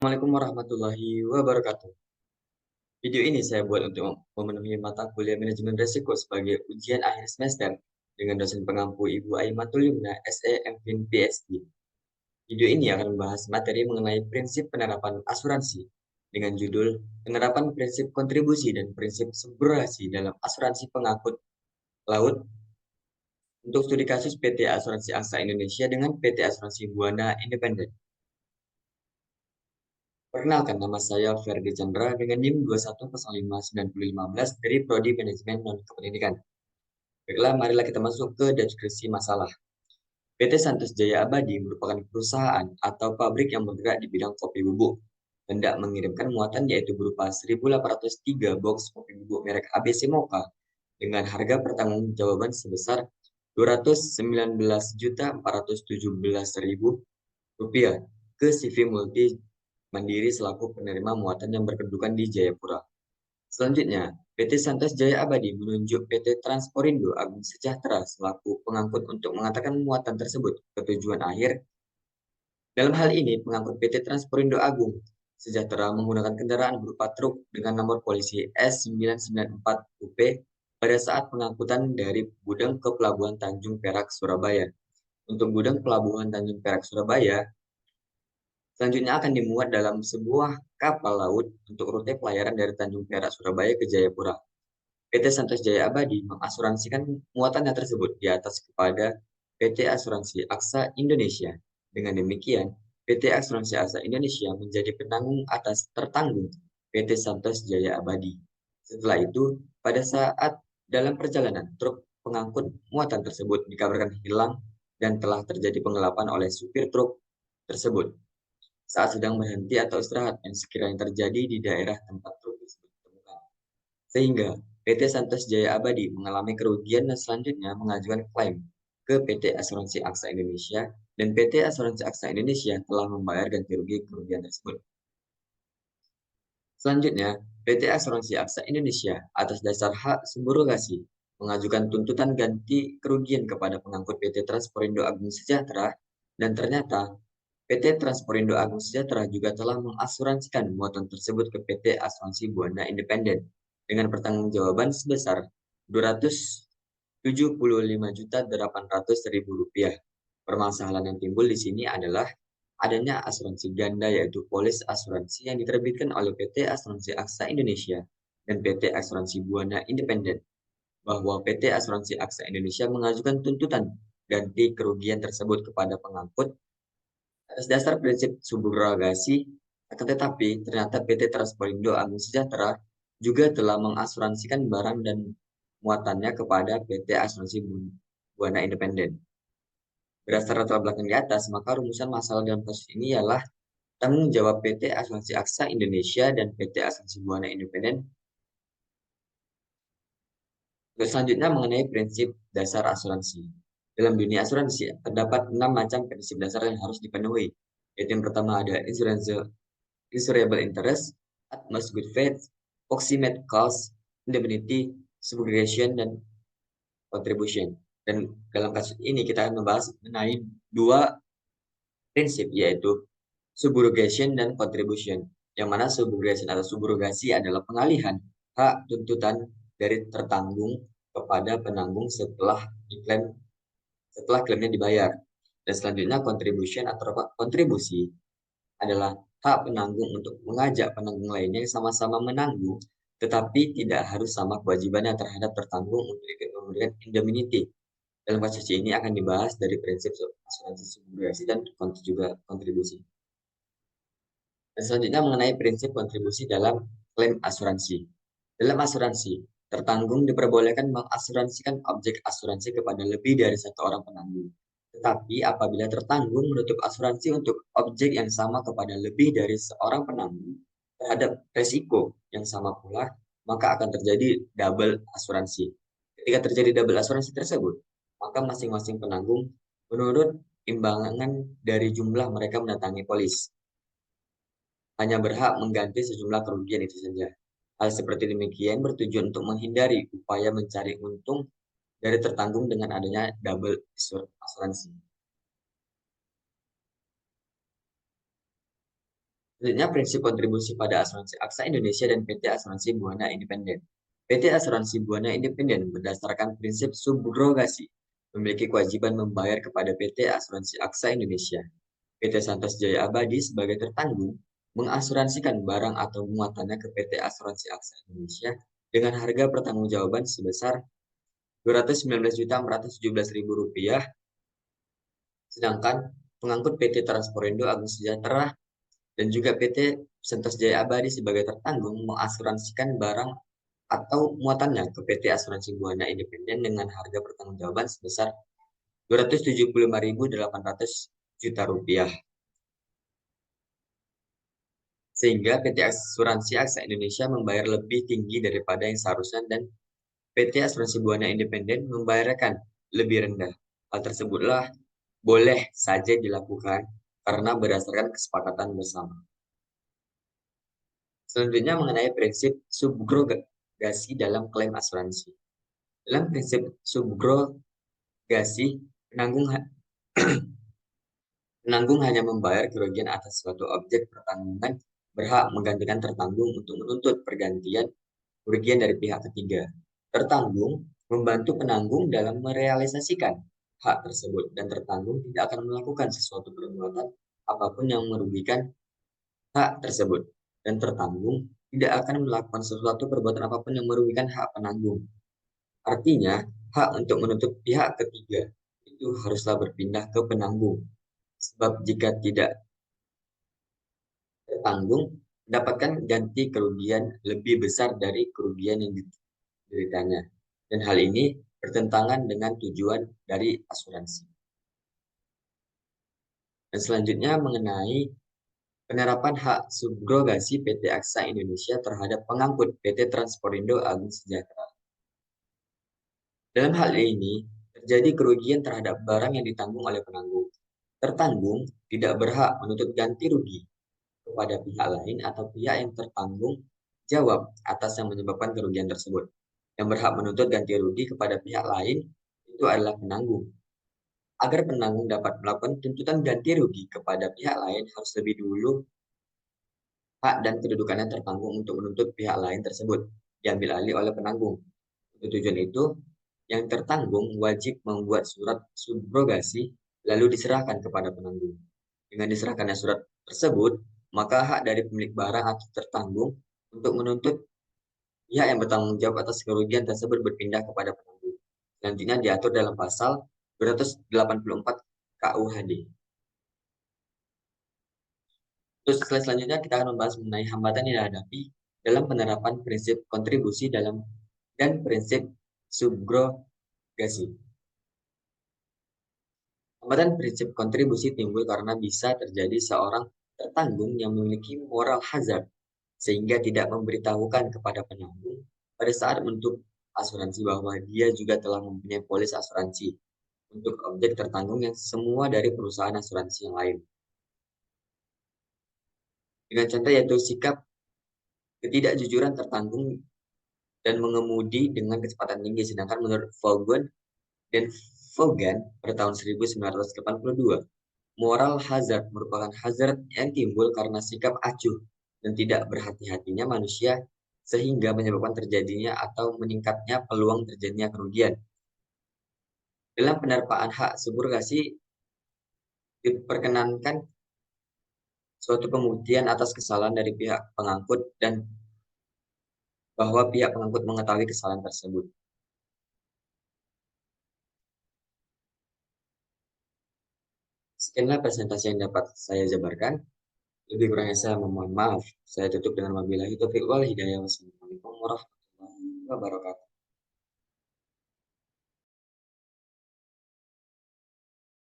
Assalamualaikum warahmatullahi wabarakatuh. Video ini saya buat untuk memenuhi mata kuliah manajemen risiko sebagai ujian akhir semester dengan dosen pengampu Ibu Aimatul Yumna, SE, MPhil, PhD. Video ini akan membahas materi mengenai prinsip penerapan asuransi dengan judul Penerapan Prinsip Kontribusi dan Prinsip Subrogasi dalam Asuransi Pengangkut Laut untuk studi kasus PT Asuransi Aksa Indonesia dengan PT Asuransi Buana Independen. Perkenalkan, nama saya Ferdi Chandra dengan NIM 21059015 dari Prodi Manajemen Non-Kependidikan. Baiklah, marilah kita masuk ke deskripsi masalah. PT Santos Jaya Abadi merupakan perusahaan atau pabrik yang bergerak di bidang kopi bubuk. Hendak mengirimkan muatan yaitu berupa 1.803 box kopi bubuk merek ABC Mocha dengan harga pertanggungjawaban sebesar Rp219.417.000 ke CV Multi Mandiri selaku penerima muatan yang berkedudukan di Jayapura. Selanjutnya, PT Santos Jaya Abadi menunjuk PT Transporindo Agung Sejahtera selaku pengangkut untuk mengantarkan muatan tersebut ke tujuan akhir. Dalam hal ini, pengangkut PT Transporindo Agung Sejahtera menggunakan kendaraan berupa truk dengan nomor polisi S994UP pada saat pengangkutan dari gudang ke Pelabuhan Tanjung Perak, Surabaya. Untuk gudang Pelabuhan Tanjung Perak, Surabaya, selanjutnya akan dimuat dalam sebuah kapal laut untuk rute pelayaran dari Tanjung Perak, Surabaya ke Jayapura. PT Santos Jaya Abadi mengasuransikan muatannya tersebut di atas kepada PT Asuransi Aksa Indonesia. Dengan demikian, PT Asuransi Aksa Indonesia menjadi penanggung atas tertanggung PT Santos Jaya Abadi. Setelah itu, pada saat dalam perjalanan, truk pengangkut muatan tersebut dikabarkan hilang dan telah terjadi penggelapan oleh supir truk tersebut saat sedang berhenti atau istirahat yang sekiranya terjadi di daerah tempat truk tersebut ditemukan. Sehingga PT Santos Jaya Abadi mengalami kerugian dan selanjutnya mengajukan klaim ke PT Asuransi Aksa Indonesia dan PT Asuransi Aksa Indonesia telah membayar ganti rugi kerugian tersebut. Selanjutnya, PT Asuransi Aksa Indonesia atas dasar hak subrogasi mengajukan tuntutan ganti kerugian kepada pengangkut PT Transporindo Agung Sejahtera dan ternyata PT Transporindo Agung Sejahtera juga telah mengasuransikan muatan tersebut ke PT Asuransi Buana Independen dengan pertanggungjawaban sebesar Rp275.800.000. Permasalahan yang timbul di sini adalah adanya asuransi ganda yaitu polis asuransi yang diterbitkan oleh PT Asuransi Aksa Indonesia dan PT Asuransi Buana Independen, bahwa PT Asuransi Aksa Indonesia mengajukan tuntutan ganti kerugian tersebut kepada pengangkut atas dasar prinsip subrogasi, akan tetapi ternyata PT Transporindo Agung Sejahtera juga telah mengasuransikan barang dan muatannya kepada PT Asuransi Buana Independen. Berdasarkan latar belakang di atas, maka rumusan masalah dalam kasus ini ialah tanggung jawab PT Asuransi Aksa Indonesia dan PT Asuransi Buana Independen. Untuk selanjutnya mengenai prinsip dasar asuransi. Dalam dunia asuransi, terdapat 6 macam prinsip dasar yang harus dipenuhi. Yaitu yang pertama ada insurable interest, utmost good faith, proximate cause, indemnity, subrogation, dan contribution. Dan dalam kasus ini kita akan membahas mengenai dua prinsip, yaitu subrogation dan contribution. Yang mana subrogation atau subrogasi adalah pengalihan hak tuntutan dari tertanggung kepada penanggung setelah klaimnya dibayar. Dan selanjutnya contribution atau kontribusi adalah hak penanggung untuk mengajak penanggung lainnya yang sama-sama menanggung, tetapi tidak harus sama kewajibannya terhadap tertanggung untuk memberikan indemnity. Dalam kasus ini akan dibahas dari prinsip asuransi subrogasi dan juga kontribusi. Dan selanjutnya mengenai prinsip kontribusi dalam klaim asuransi. Dalam asuransi, tertanggung diperbolehkan mengasuransikan objek asuransi kepada lebih dari satu orang penanggung. Tetapi apabila tertanggung menutup asuransi untuk objek yang sama kepada lebih dari seorang penanggung terhadap resiko yang sama pula, maka akan terjadi double asuransi. Ketika terjadi double asuransi tersebut, maka masing-masing penanggung menurut imbangan dari jumlah mereka mendatangi polis hanya berhak mengganti sejumlah kerugian itu saja. Hal seperti demikian bertujuan untuk menghindari upaya mencari untung dari tertanggung dengan adanya double asuransi. Selanjutnya, prinsip kontribusi pada Asuransi Aksa Indonesia dan PT Asuransi Buana Independen. PT Asuransi Buana Independen berdasarkan prinsip subrogasi memiliki kewajiban membayar kepada PT Asuransi Aksa Indonesia. PT Santos Jaya Abadi sebagai tertanggung mengasuransikan barang atau muatannya ke PT Asuransi Aksa Indonesia dengan harga pertanggungjawaban sebesar Rp219.417.000, sedangkan pengangkut PT Transporindo Agung Sejahtera dan juga PT Santos Jaya Abadi sebagai tertanggung mengasuransikan barang atau muatannya ke PT Asuransi Buana Independen dengan harga pertanggungjawaban sebesar Rp275.800 juta, sehingga PT Asuransi Aksa Indonesia membayar lebih tinggi daripada yang seharusnya dan PT Asuransi Buana Independen membayarkan lebih rendah. Hal tersebutlah boleh saja dilakukan karena berdasarkan kesepakatan bersama. Selanjutnya mengenai prinsip subrogasi dalam klaim asuransi. Dalam prinsip subrogasi, penanggung hanya membayar kerugian atas suatu objek pertanggungan, berhak menggantikan tertanggung untuk menuntut pergantian kerugian dari pihak ketiga. Tertanggung membantu penanggung dalam merealisasikan hak tersebut dan tertanggung tidak akan melakukan sesuatu perbuatan apapun yang merugikan hak tersebut dan tertanggung tidak akan melakukan sesuatu perbuatan apapun yang merugikan hak penanggung. Artinya, hak untuk menuntut pihak ketiga itu haruslah berpindah ke penanggung. Sebab jika tidak tertanggung, mendapatkan ganti kerugian lebih besar dari kerugian yang dideritanya. Dan hal ini bertentangan dengan tujuan dari asuransi. Dan selanjutnya mengenai penerapan hak subrogasi PT Aksa Indonesia terhadap pengangkut PT Transporindo Agung Sejahtera. Dalam hal ini, terjadi kerugian terhadap barang yang ditanggung oleh penanggung. Tertanggung tidak berhak menuntut ganti rugi kepada pihak lain atau pihak yang tertanggung jawab atas yang menyebabkan kerugian tersebut. Yang berhak menuntut ganti rugi kepada pihak lain itu adalah penanggung. Agar penanggung dapat melakukan tuntutan ganti rugi kepada pihak lain, harus lebih dulu hak dan kedudukannya tertanggung untuk menuntut pihak lain tersebut diambil alih oleh penanggung. Untuk tujuan itu, yang tertanggung wajib membuat surat subrogasi lalu diserahkan kepada penanggung. Dengan diserahkannya surat tersebut, maka hak dari pemilik barang atau tertanggung untuk menuntut pihak yang bertanggung jawab atas kerugian tersebut berpindah kepada penanggung. Selanjutnya diatur dalam pasal 284 KUHD. Terus slide selanjutnya kita akan membahas mengenai hambatan yang dihadapi dalam penerapan prinsip kontribusi dalam dan prinsip subrogasi. Hambatan prinsip kontribusi timbul karena bisa terjadi seorang tertanggung yang memiliki moral hazard sehingga tidak memberitahukan kepada penanggung pada saat menutup asuransi bahwa dia juga telah mempunyai polis asuransi untuk objek tertanggung yang semua dari perusahaan asuransi yang lain. Dengan contoh yaitu sikap ketidakjujuran tertanggung dan mengemudi dengan kecepatan tinggi, sedangkan menurut Vaughan dan Vaughan pada tahun 1982, moral hazard merupakan hazard yang timbul karena sikap acuh dan tidak berhati-hatinya manusia sehingga menyebabkan terjadinya atau meningkatnya peluang terjadinya kerugian. Dalam penerapan hak subrogasi diperkenankan suatu pembuktian atas kesalahan dari pihak pengangkut dan bahwa pihak pengangkut mengetahui kesalahan tersebut. Sekianlah presentasi yang dapat saya jabarkan. Lebih kurangnya saya memohon maaf. Saya tutup dengan wabillahi taufiq wal hidayah. Wassalamualaikum warahmatullahi wabarakatuh.